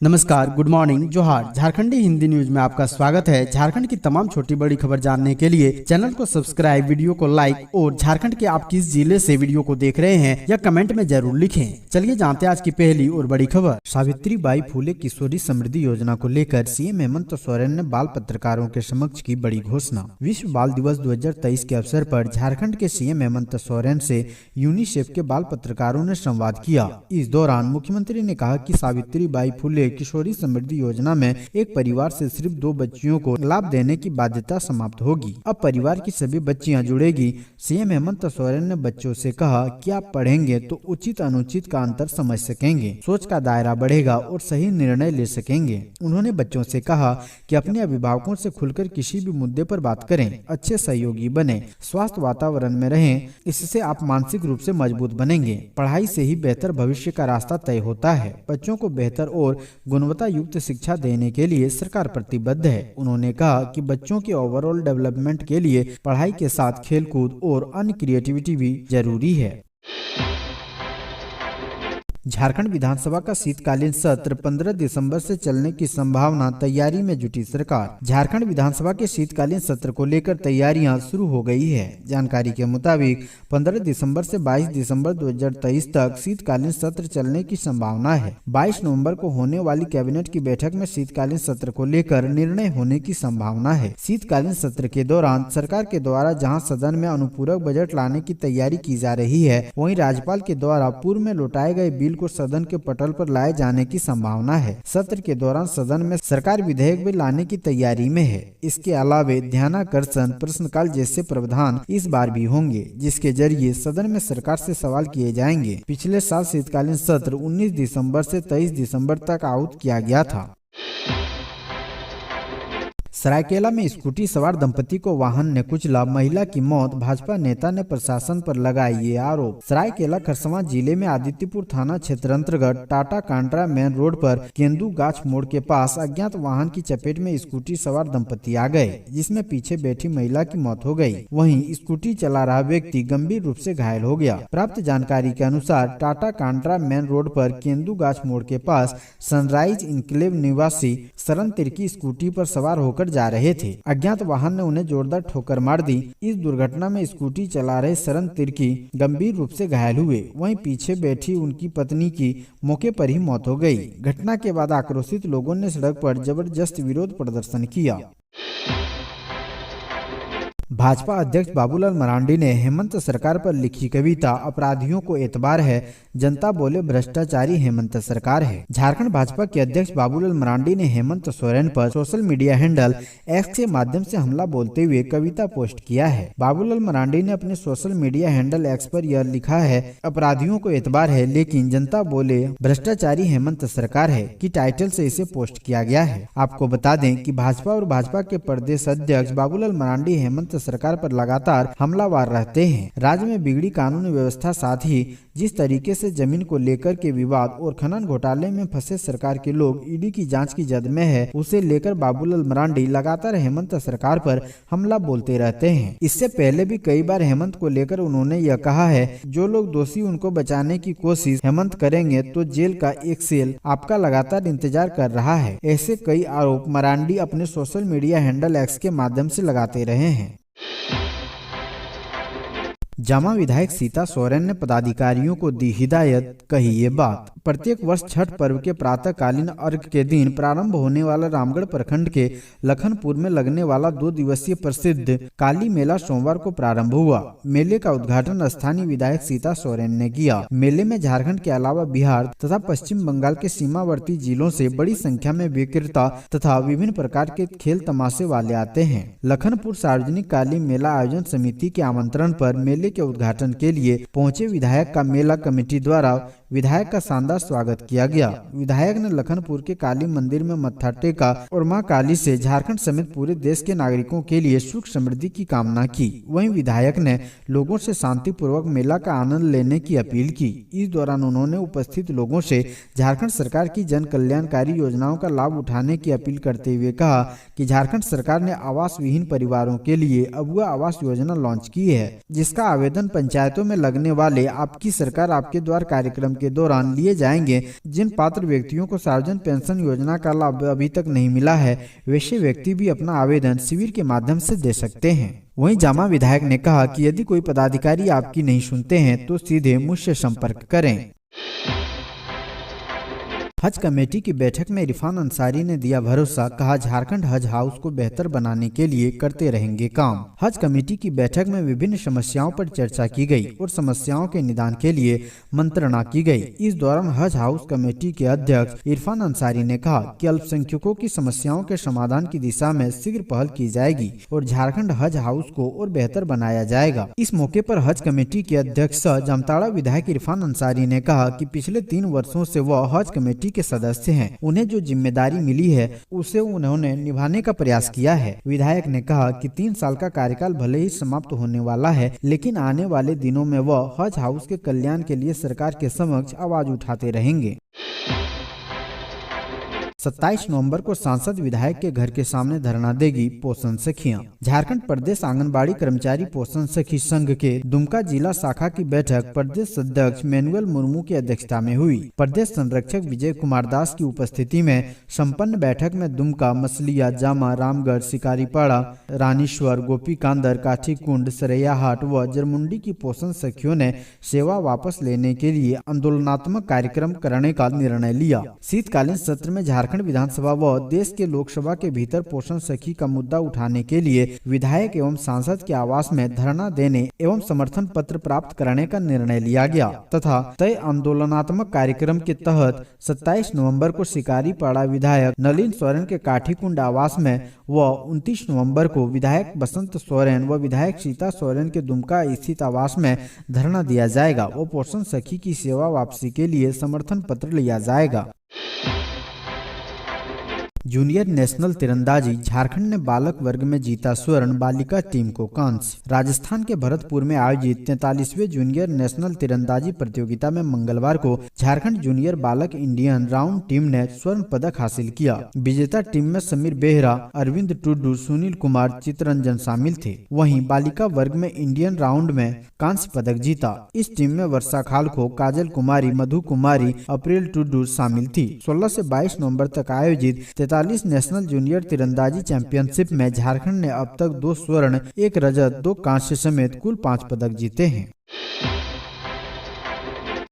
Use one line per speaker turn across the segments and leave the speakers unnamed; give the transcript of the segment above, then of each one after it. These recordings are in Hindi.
नमस्कार, गुड मॉर्निंग, जोहार। झारखंडी हिंदी न्यूज में आपका स्वागत है। झारखंड की तमाम छोटी बड़ी खबर जानने के लिए चैनल को सब्सक्राइब, वीडियो को लाइक और झारखंड के आप किस जिले से वीडियो को देख रहे हैं या कमेंट में जरूर लिखें। चलिए जानते हैं आज की पहली और बड़ी खबर। सावित्रीबाई फुले किशोरी समृद्धि योजना को लेकर सीएम हेमंत सोरेन ने बाल पत्रकारों के समक्ष की बड़ी घोषणा। विश्व बाल दिवस 2023 के अवसर पर झारखंड के सीएम हेमंत सोरेन से यूनिसेफ के बाल पत्रकारों ने संवाद किया। इस दौरान मुख्यमंत्री ने कहा कि सावित्रीबाई फुले किशोरी समृद्धि योजना में एक परिवार से सिर्फ 2 बच्चियों को लाभ देने की बाध्यता समाप्त होगी। अब परिवार की सभी बच्चियां जुड़ेगी। सीएम हेमंत सोरेन ने बच्चों से कहा कि आप पढ़ेंगे तो उचित अनुचित का अंतर समझ सकेंगे, सोच का दायरा बढ़ेगा और सही निर्णय ले सकेंगे। उन्होंने बच्चों से कहा कि अपने अभिभावकों से खुलकर किसी भी मुद्दे पर बात करें, अच्छे सहयोगी बने, स्वास्थ्य वातावरण में रहें, इससे आप मानसिक रूप से मजबूत बनेंगे। पढ़ाई से ही बेहतर भविष्य का रास्ता तय होता है। बच्चों को बेहतर और गुणवत्ता युक्त शिक्षा देने के लिए सरकार प्रतिबद्ध है। उन्होंने कहा कि बच्चों के ओवरऑल डेवलपमेंट के लिए पढ़ाई के साथ खेलकूद और अन्य क्रिएटिविटी भी जरूरी है। झारखंड विधानसभा का शीतकालीन सत्र 15 दिसंबर से चलने की संभावना, तैयारी में जुटी सरकार। झारखंड विधानसभा के शीतकालीन सत्र को लेकर तैयारियां शुरू हो गई है। जानकारी के मुताबिक 15 दिसंबर से 22 दिसंबर 2023 तक शीतकालीन सत्र चलने की संभावना है। 22 नवंबर को होने वाली कैबिनेट की बैठक में शीतकालीन सत्र को लेकर निर्णय होने की संभावना है। शीतकालीन सत्र के दौरान सरकार के द्वारा जहां सदन में अनुपूरक बजट लाने की तैयारी की जा रही है, वहीं राज्यपाल के द्वारा पूर्व में लौटाए गए बिल को सदन के पटल पर लाए जाने की संभावना है। सत्र के दौरान सदन में सरकार विधेयक भी लाने की तैयारी में है। इसके अलावा ध्यानाकर्षण प्रश्नकाल जैसे प्रावधान इस बार भी होंगे, जिसके जरिए सदन में सरकार से सवाल किए जाएंगे। पिछले साल शीतकालीन सत्र 19 दिसंबर से 23 दिसंबर तक आहूत किया गया था। सरायकेला में स्कूटी सवार दंपति को वाहन ने कुचला, महिला की मौत। भाजपा नेता ने प्रशासन पर लगाए ये आरोप। सरायकेला खरसावां जिले में आदित्यपुर थाना क्षेत्र अंतर्गत टाटा कांड्रा मेन रोड पर केंदू गाछ मोड़ के पास अज्ञात वाहन की चपेट में स्कूटी सवार दंपति आ गए, जिसमें पीछे बैठी महिला की मौत हो गई। वहीं स्कूटी चला रहा व्यक्ति गंभीर रूप से घायल हो गया। प्राप्त जानकारी के अनुसार टाटा कांड्रा मेन रोड पर केंदू गाछ मोड़ के पास सनराइज इनक्लेव निवासी शरण तिर्की स्कूटी पर सवार होकर जा रहे थे। अज्ञात वाहन ने उन्हें जोरदार ठोकर मार दी। इस दुर्घटना में स्कूटी चला रहे शरण तिर्की गंभीर रूप से घायल हुए। वहीं पीछे बैठी उनकी पत्नी की मौके पर ही मौत हो गई। घटना के बाद आक्रोशित लोगों ने सड़क पर जबरदस्त विरोध प्रदर्शन किया। भाजपा अध्यक्ष बाबूलाल मरांडी ने हेमंत सरकार पर लिखी कविता, अपराधियों को एतबार है, जनता बोले भ्रष्टाचारी हेमंत सरकार है। झारखंड भाजपा के अध्यक्ष बाबूलाल मरांडी ने हेमंत सोरेन पर सोशल मीडिया हैंडल एक्स के माध्यम से हमला बोलते हुए कविता पोस्ट किया है। बाबूलाल मरांडी ने अपने सोशल मीडिया हैंडल एक्स पर यह लिखा है, अपराधियों को एतबार है लेकिन जनता बोले भ्रष्टाचारी हेमंत सरकार है की टाइटल से इसे पोस्ट किया गया है। आपको बता दें कि भाजपा और भाजपा के प्रदेश अध्यक्ष बाबूलाल मरांडी हेमंत सरकार पर लगातार हमलावर रहते हैं। राज्य में बिगड़ी कानून व्यवस्था, साथ ही जिस तरीके से जमीन को लेकर के विवाद और खनन घोटाले में फंसे सरकार के लोग ईडी की जांच की जद में है, उसे लेकर बाबूलाल मरांडी लगातार हेमंत सरकार पर हमला बोलते रहते हैं। इससे पहले भी कई बार हेमंत को लेकर उन्होंने यह कहा है, जो लोग दोषी उनको बचाने की कोशिश हेमंत करेंगे तो जेल का एक सेल आपका लगातार इंतजार कर रहा है। ऐसे कई आरोप मरांडी अपने सोशल मीडिया हैंडल एक्स के माध्यम से लगाते रहे हैं। जामा विधायक सीता सोरेन ने पदाधिकारियों को दी हिदायत, कही ये बात। प्रत्येक वर्ष छठ पर्व के प्रातःकालीन अर्घ के दिन प्रारंभ होने वाला रामगढ़ प्रखंड के लखनपुर में लगने वाला 2 दिवसीय प्रसिद्ध काली मेला सोमवार को प्रारंभ हुआ। मेले का उद्घाटन स्थानीय विधायक सीता सोरेन ने किया। मेले में झारखंड के अलावा बिहार तथा पश्चिम बंगाल के सीमावर्ती जिलों से बड़ी संख्या में विक्रेता तथा विभिन्न प्रकार के खेल तमाशे वाले आते हैं। लखनपुर सार्वजनिक काली मेला आयोजन समिति के आमंत्रण पर मेले के उद्घाटन के लिए पहुंचे विधायक का मेला कमेटी द्वारा विधायक का शानदार स्वागत किया गया। विधायक ने लखनपुर के काली मंदिर में मत्था टेका और मां काली से झारखंड समेत पूरे देश के नागरिकों के लिए सुख समृद्धि की कामना की। वहीं विधायक ने लोगों से शांतिपूर्वक मेला का आनंद लेने की अपील की। इस दौरान उन्होंने उपस्थित लोगों से झारखंड सरकार की जन कल्याणकारी योजनाओं का लाभ उठाने की अपील करते हुए कहा कि झारखंड सरकार ने आवास विहीन परिवारों के लिए अबुआ आवास योजना लॉन्च की है, जिसका आवेदन पंचायतों में लगने वाले आपकी सरकार आपके द्वार कार्यक्रम के दौरान लिए जाएंगे। जिन पात्र व्यक्तियों को सार्वजनिक पेंशन योजना का लाभ अभी तक नहीं मिला है, वैसे व्यक्ति भी अपना आवेदन शिविर के माध्यम से दे सकते हैं। वहीं जामा विधायक ने कहा कि यदि कोई पदाधिकारी आपकी नहीं सुनते हैं तो सीधे मुझसे संपर्क करें। हज कमेटी की बैठक में इरफान अंसारी ने दिया भरोसा, कहा झारखंड हज हाउस को बेहतर बनाने के लिए करते रहेंगे काम। हज कमेटी की बैठक में विभिन्न समस्याओं पर चर्चा की गई और समस्याओं के निदान के लिए मंत्रणा की गई। इस दौरान हज हाउस कमेटी के अध्यक्ष इरफान अंसारी ने कहा कि अल्पसंख्यकों की समस्याओं के समाधान की दिशा में शीघ्र पहल की जाएगी और झारखंड हज हाउस को और बेहतर बनाया जाएगा। इस मौके पर हज कमेटी के अध्यक्ष जामताड़ा विधायक इरफान अंसारी ने कहा कि पिछले 3 वर्षों से वह हज कमेटी के सदस्य हैं। उन्हें जो जिम्मेदारी मिली है उसे उन्होंने निभाने का प्रयास किया है। विधायक ने कहा कि 3 साल का कार्यकाल भले ही समाप्त होने वाला है, लेकिन आने वाले दिनों में वह हज हाउस के कल्याण के लिए सरकार के समक्ष आवाज उठाते रहेंगे। 27 नवंबर को सांसद विधायक के घर के सामने धरना देगी पोषण सखियां। झारखंड प्रदेश आंगनबाड़ी कर्मचारी पोषण सखी संघ के दुमका जिला शाखा की बैठक प्रदेश अध्यक्ष मैनुअल मुर्मू की अध्यक्षता में हुई। प्रदेश संरक्षक विजय कुमार दास की उपस्थिति में संपन्न बैठक में दुमका, मसलिया, जामा, रामगढ़, शिकारीपाड़ा, रानीश्वर, गोपीकांदर, काठीकुंड, सरैयाहाट व जरमुंडी की पोषण सखियों ने सेवा वापस लेने के लिए आंदोलनात्मक कार्यक्रम करने का निर्णय लिया। शीतकालीन सत्र में झारखंड विधानसभा व देश के लोकसभा के भीतर पोषण सखी का मुद्दा उठाने के लिए विधायक एवं सांसद के आवास में धरना देने एवं समर्थन पत्र प्राप्त करने का निर्णय लिया गया तथा तय आंदोलनात्मक कार्यक्रम के तहत 27 नवंबर को शिकारीपाड़ा विधायक नलिन सोरेन के काठीकुंड आवास में व 29 नवंबर को विधायक बसंत सोरेन व विधायक सीता सोरेन के दुमका स्थित आवास में धरना दिया जाएगा और पोषण सखी की सेवा वापसी के लिए समर्थन पत्र लिया जाएगा। जूनियर नेशनल तीरंदाजी, झारखंड ने बालक वर्ग में जीता स्वर्ण, बालिका टीम को कांस्य। राजस्थान के भरतपुर में आयोजित 43वें जूनियर नेशनल तीरंदाजी प्रतियोगिता में मंगलवार को झारखंड जूनियर बालक इंडियन राउंड टीम ने स्वर्ण पदक हासिल किया। विजेता टीम में समीर बेहरा, अरविंद टुडू, सुनील कुमार, चित्ररंजन शामिल थे। वहीं बालिका वर्ग में इंडियन राउंड में कांस्य पदक जीता। इस टीम में वर्षा खालखो, काजल कुमारी, मधु कुमारी, अप्रैल टुडू शामिल थी। 16 से 22 नवंबर तक आयोजित 43 नेशनल जूनियर तीरंदाजी चैंपियनशिप में झारखंड ने अब तक 2 स्वर्ण, 1 रजत, 2 कांस्य समेत कुल 5 पदक जीते हैं।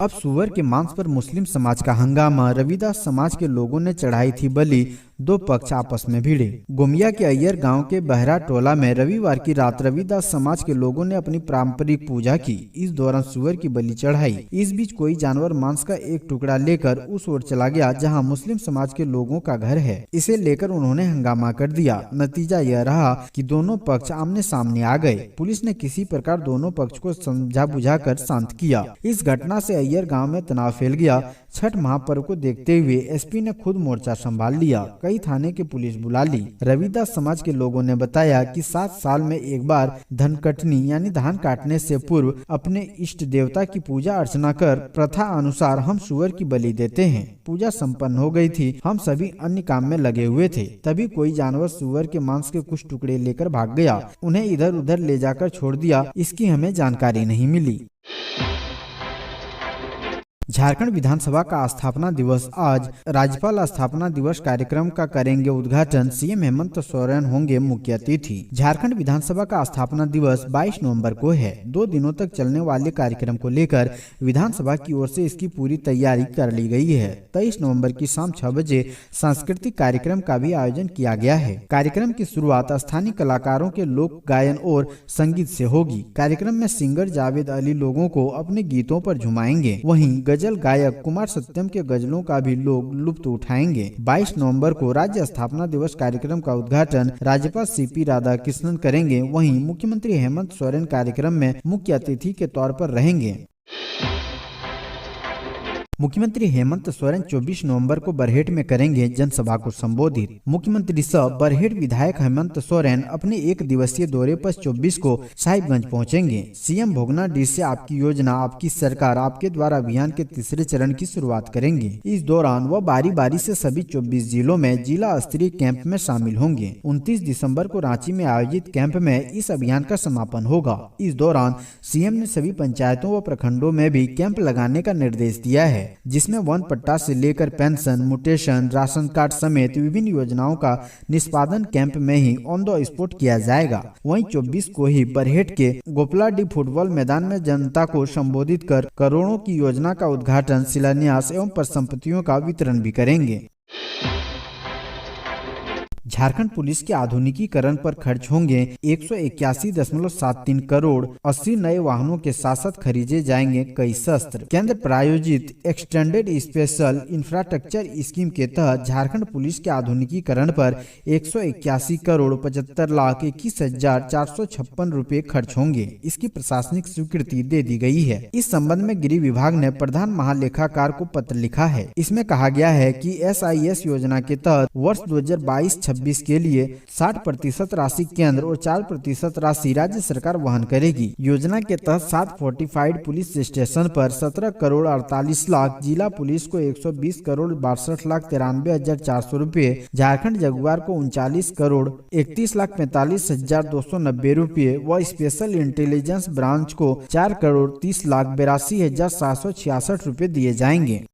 अब सुअर के मांस पर मुस्लिम समाज का हंगामा, रविदास समाज के लोगों ने चढ़ाई थी बलि, 2 पक्ष आपस में भिड़े। गोमिया के अय्यर गांव के बहरा टोला में रविवार की रात रविदास समाज के लोगों ने अपनी पारंपरिक पूजा की। इस दौरान सुअर की बलि चढ़ाई। इस बीच कोई जानवर मांस का एक टुकड़ा लेकर उस ओर चला गया जहां मुस्लिम समाज के लोगों का घर है। इसे लेकर उन्होंने हंगामा कर दिया। नतीजा यह रहा कि दोनों पक्ष आमने सामने आ गए। पुलिस ने किसी प्रकार दोनों पक्ष को समझा बुझाकर शांत किया। इस घटना से अय्यर गांव में तनाव फैल गया। छठ महापर्व को देखते हुए एसपी ने खुद मोर्चा संभाल लिया। कई थाने की पुलिस बुला ली। रविदास समाज के लोगों ने बताया कि 7 साल में एक बार धनकटनी यानी धान काटने से पूर्व अपने इष्ट देवता की पूजा अर्चना कर प्रथा अनुसार हम सुअर की बलि देते हैं। पूजा संपन्न हो गई थी। हम सभी अन्य काम में लगे हुए थे। तभी कोई जानवर सुअर के मांस के कुछ टुकड़े लेकर भाग गया। उन्हें इधर उधर ले जाकर छोड़ दिया। इसकी हमें जानकारी नहीं मिली। झारखंड विधानसभा का स्थापना दिवस आज। राज्यपाल स्थापना दिवस कार्यक्रम का करेंगे उद्घाटन। सीएम हेमंत सोरेन होंगे मुख्य अतिथि। झारखंड विधानसभा का स्थापना दिवस 22 नवंबर को है। 2 दिनों तक चलने वाले कार्यक्रम को लेकर विधानसभा की ओर से इसकी पूरी तैयारी कर ली गई है। 23 नवंबर की शाम 6 बजे सांस्कृतिक कार्यक्रम का भी आयोजन किया गया है। कार्यक्रम की शुरुआत स्थानीय कलाकारों के लोक गायन और संगीत से होगी। कार्यक्रम में सिंगर जावेद अली लोगों को अपने गीतों पर झुमाएंगे। वहीं गजल गायक कुमार सत्यम के गजलों का भी लोग लुत्फ उठाएंगे। 22 नवंबर को राज्य स्थापना दिवस कार्यक्रम का उद्घाटन राज्यपाल सीपी राधाकृष्णन करेंगे। वहीं मुख्यमंत्री हेमंत सोरेन कार्यक्रम में मुख्य अतिथि के तौर पर रहेंगे। मुख्यमंत्री हेमंत सोरेन 24 नवंबर को बरहेट में करेंगे जनसभा को संबोधित। मुख्यमंत्री सह बरहेट विधायक हेमंत सोरेन अपने एक दिवसीय दौरे पर 24 को साहिबगंज पहुंचेंगे। सीएम भोगनाडीह से आपकी योजना आपकी सरकार आपके द्वारा अभियान के तीसरे चरण की शुरुआत करेंगे। इस दौरान वह बारी बारी से सभी 24 जिलों में जिला स्तरीय कैंप में शामिल होंगे। 29 दिसंबर को रांची में आयोजित कैंप में इस अभियान का समापन होगा। इस दौरान सीएम ने सभी पंचायतों व प्रखंडों में भी कैंप लगाने का निर्देश दिया है, जिसमें वन पट्टा से लेकर पेंशन, म्यूटेशन, राशन कार्ड समेत विभिन्न योजनाओं का निष्पादन कैंप में ही ऑन द स्पॉट किया जाएगा। वहीं 24 को ही बरहेट के गोपलाडीह फुटबॉल मैदान में जनता को संबोधित कर करोड़ों की योजना का उद्घाटन, शिलान्यास एवं परिसंपत्तियों का वितरण भी करेंगे। झारखंड पुलिस के आधुनिकीकरण पर खर्च होंगे 181.73 करोड़। 80 नए वाहनों के साथ साथ खरीदे जाएंगे कई शस्त्र। केंद्र प्रायोजित एक्सटेंडेड स्पेशल इंफ्रास्ट्रक्चर स्कीम के तहत झारखंड पुलिस के आधुनिकीकरण पर 181 करोड़ 75,21,456 रुपए खर्च होंगे। इसकी प्रशासनिक स्वीकृति दे दी गई है। इस संबंध में गृह विभाग ने प्रधान महालेखाकार को पत्र लिखा है। इसमें कहा गया है कि SIS योजना के तहत वर्ष 2022-26 के लिए 60% राशि केंद्र और 4% राशि राज्य सरकार वहन करेगी। योजना के तहत 7 फोर्टिफाइड पुलिस स्टेशन पर 17 करोड़ 48 लाख, जिला पुलिस को 120 करोड़ 62,93,400 रुपए, झारखंड जगुआर को 39 करोड़ 31,45,290 रुपए व स्पेशल इंटेलिजेंस ब्रांच को 4 करोड़ 30,82,766 रुपए दिए जाएंगे।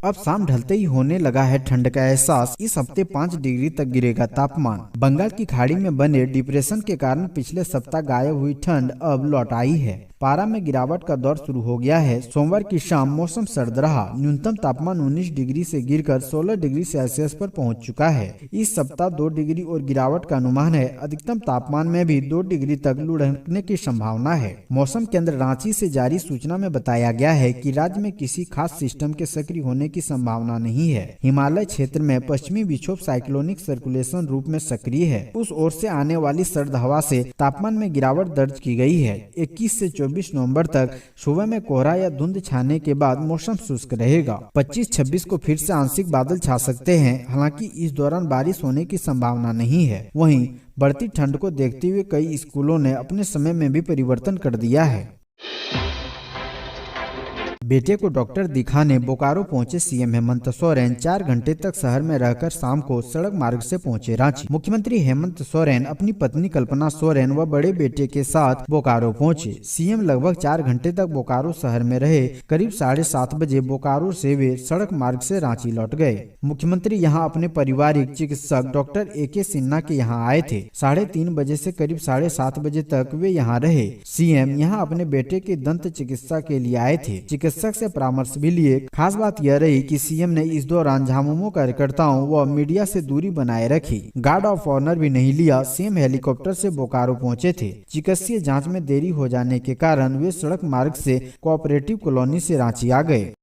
अब शाम ढलते ही होने लगा है ठंड का एहसास। इस हफ्ते 5 डिग्री तक गिरेगा तापमान। बंगाल की खाड़ी में बने डिप्रेशन के कारण पिछले सप्ताह गायब हुई ठंड अब लौट आई है। पारा में गिरावट का दौर शुरू हो गया है। सोमवार की शाम मौसम सर्द रहा। न्यूनतम तापमान 19 डिग्री से गिरकर 16 डिग्री सेल्सियस पर पहुंच चुका है। इस सप्ताह 2 डिग्री और गिरावट का अनुमान है। अधिकतम तापमान में भी 2 डिग्री तक लुढ़कने की संभावना है। मौसम केंद्र रांची से जारी सूचना में बताया गया है कि राज्य में किसी खास सिस्टम के सक्रिय होने की संभावना नहीं है। हिमालय क्षेत्र में पश्चिमी विक्षोभ साइक्लोनिक सर्कुलेशन रूप में सक्रिय है। उस ओर से आने वाली सर्द हवा से तापमान में गिरावट दर्ज की गई है। 21 से 24 नवंबर तक सुबह में कोहरा या धुंध छाने के बाद मौसम शुष्क रहेगा। 25-26 को फिर से आंशिक बादल छा सकते हैं। हालांकि इस दौरान बारिश होने की संभावना नहीं है। वहीं बढ़ती ठंड को देखते हुए कई स्कूलों ने अपने समय में भी परिवर्तन कर दिया है। बेटे को डॉक्टर दिखाने बोकारो पहुंचे सीएम हेमंत सोरेन। 4 घंटे तक शहर में रहकर शाम को सड़क मार्ग से पहुंचे रांची। मुख्यमंत्री हेमंत सोरेन अपनी पत्नी कल्पना सोरेन व बड़े बेटे के साथ बोकारो पहुंचे। सीएम लगभग 4 घंटे तक बोकारो शहर में रहे। करीब 7:30 बजे बोकारो से वे सड़क मार्ग से रांची लौट गए। मुख्यमंत्री यहां अपने पारिवारिक चिकित्सक डॉक्टर AK सिन्हा के यहां आए थे। 3:30 बजे से करीब 7:30 बजे तक वे यहां रहे। सीएम यहां अपने बेटे के दंत चिकित्सा के लिए आए थे। चिकित्सक से परामर्श भी लिए। खास बात यह रही कि सीएम ने इस दौरान झामुमो कार्यकर्ताओं व मीडिया से दूरी बनाए रखी। गार्ड ऑफ ऑनर भी नहीं लिया। सीएम हेलीकॉप्टर से बोकारो पहुंचे थे। चिकित्सीय जांच में देरी हो जाने के कारण वे सड़क मार्ग से कोऑपरेटिव कॉलोनी से रांची आ गए।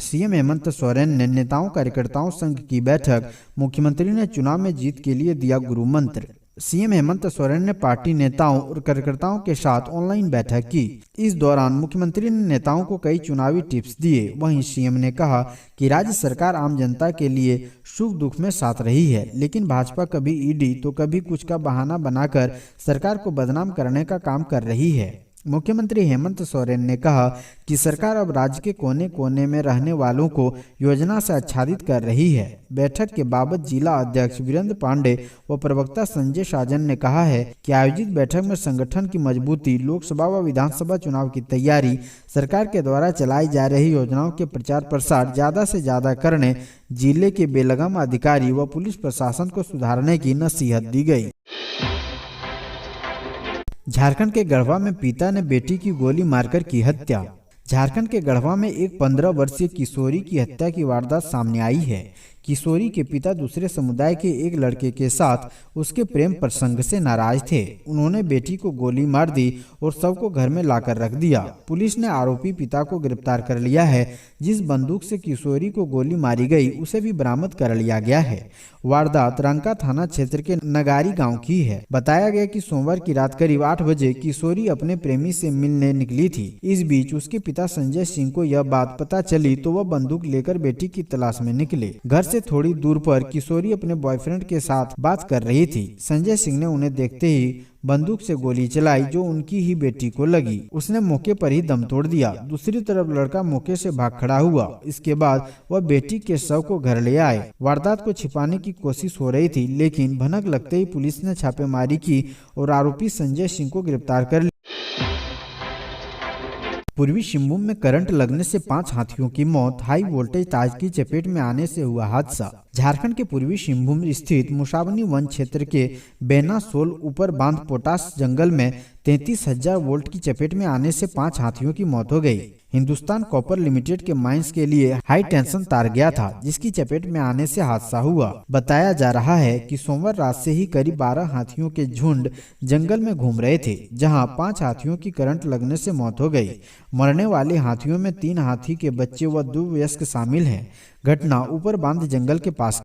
सीएम हेमंत सोरेन ने नेताओं कार्यकर्ताओं संघ की बैठक। मुख्यमंत्री ने चुनाव में जीत के लिए दिया गुरु मंत्र। सीएम हेमंत सोरेन ने पार्टी नेताओं और कार्यकर्ताओं के साथ ऑनलाइन बैठक की। इस दौरान मुख्यमंत्री ने नेताओं को कई चुनावी टिप्स दिए। वहीं सीएम ने कहा कि राज्य सरकार आम जनता के लिए सुख दुख में साथ रही है, लेकिन भाजपा कभी ईडी तो कभी कुछ का बहाना बनाकर सरकार को बदनाम करने का काम कर रही है। मुख्यमंत्री हेमंत सोरेन ने कहा कि सरकार अब राज्य के कोने कोने में रहने वालों को योजना से आच्छादित कर रही है। बैठक के बाबत जिला अध्यक्ष वीरेंद्र पांडे व प्रवक्ता संजय साजन ने कहा है कि आयोजित बैठक में संगठन की मजबूती, लोकसभा व विधानसभा चुनाव की तैयारी, सरकार के द्वारा चलाई जा रही योजनाओं के प्रचार प्रसार ज्यादा से ज्यादा करने, जिले के बेलगाम अधिकारी व पुलिस प्रशासन को सुधारने की नसीहत दी गई। झारखंड के गढ़वा में पिता ने बेटी की गोली मारकर की हत्या। झारखंड के गढ़वा में एक 15 वर्षीय किशोरी की हत्या की वारदात सामने आई है।
किशोरी के पिता दूसरे समुदाय के एक लड़के के साथ उसके प्रेम प्रसंग से नाराज थे। उन्होंने बेटी को गोली मार दी और शव को घर में लाकर रख दिया। पुलिस ने आरोपी पिता को गिरफ्तार कर लिया है। जिस बंदूक से किशोरी को गोली मारी गई उसे भी बरामद कर लिया गया है। वारदात रंका थाना क्षेत्र के नगारी गांव की है। बताया गया कि सोमवार की रात करीब 8 बजे किशोरी अपने प्रेमी से मिलने निकली थी। इस बीच उसके पिता संजय सिंह को यह बात पता चली तो वह बंदूक लेकर बेटी की तलाश में निकले। घर से थोड़ी दूर पर किशोरी अपने बॉयफ्रेंड के साथ बात कर रही थी। संजय सिंह ने उन्हें देखते ही बंदूक से गोली चलाई जो उनकी ही बेटी को लगी। उसने मौके पर ही दम तोड़ दिया। दूसरी तरफ लड़का मौके से भाग खड़ा हुआ। इसके बाद वह बेटी के शव को घर ले आए। वारदात को छिपाने की कोशिश हो रही थी, लेकिन भनक लगते ही पुलिस ने छापेमारी की और आरोपी संजय सिंह को गिरफ्तार कर लिया। पूर्वी सिंहभूम में करंट लगने से 5 हाथियों की मौत। हाई वोल्टेज तार की चपेट में आने से हुआ हादसा। झारखंड के पूर्वी सिंहभूम स्थित मुसावनी वन क्षेत्र के बेनासोल ऊपर बांध पोटास जंगल में 33,000 वोल्ट की चपेट में आने से 5 हाथियों की मौत हो गई। हिंदुस्तान कॉपर लिमिटेड के माइंस के लिए हाई टेंशन तार गया था, जिसकी चपेट में आने से हादसा हुआ। बताया जा रहा है कि सोमवार रात से ही करीब 12 हाथियों के झुंड जंगल में घूम रहे थे, जहां 5 हाथियों की करंट लगने से मौत हो गई। मरने वाले हाथियों में 3 हाथी के बच्चे व 2 वयस्क शामिल हैं। घटना ऊपर बांध जंगल के पास।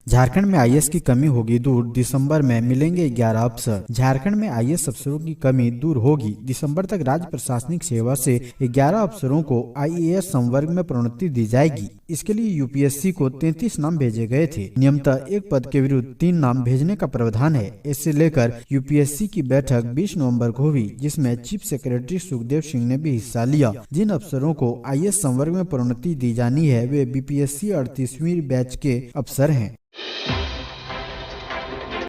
झारखंड में आईएएस की कमी होगी दूर, दिसंबर में मिलेंगे 11 अफसर। झारखंड में आईएएस अफसरों की कमी दूर होगी। दिसंबर तक राज्य प्रशासनिक सेवा से 11 अफसरों को आईएएस संवर्ग में प्रोन्नति दी जाएगी। इसके लिए यूपीएससी को 33 नाम भेजे गए थे। नियमतः एक पद के विरुद्ध 3 नाम भेजने का प्रावधान है। इससे लेकर यूपीएससी की बैठक 20 नवंबर को हुई, जिसमें चीफ सेक्रेटरी सुखदेव सिंह ने भी हिस्सा लिया। जिन अफसरों को आईएएस संवर्ग में प्रोन्नति दी जानी है वे बीपीएससी 38वीं बैच के अफसर हैं।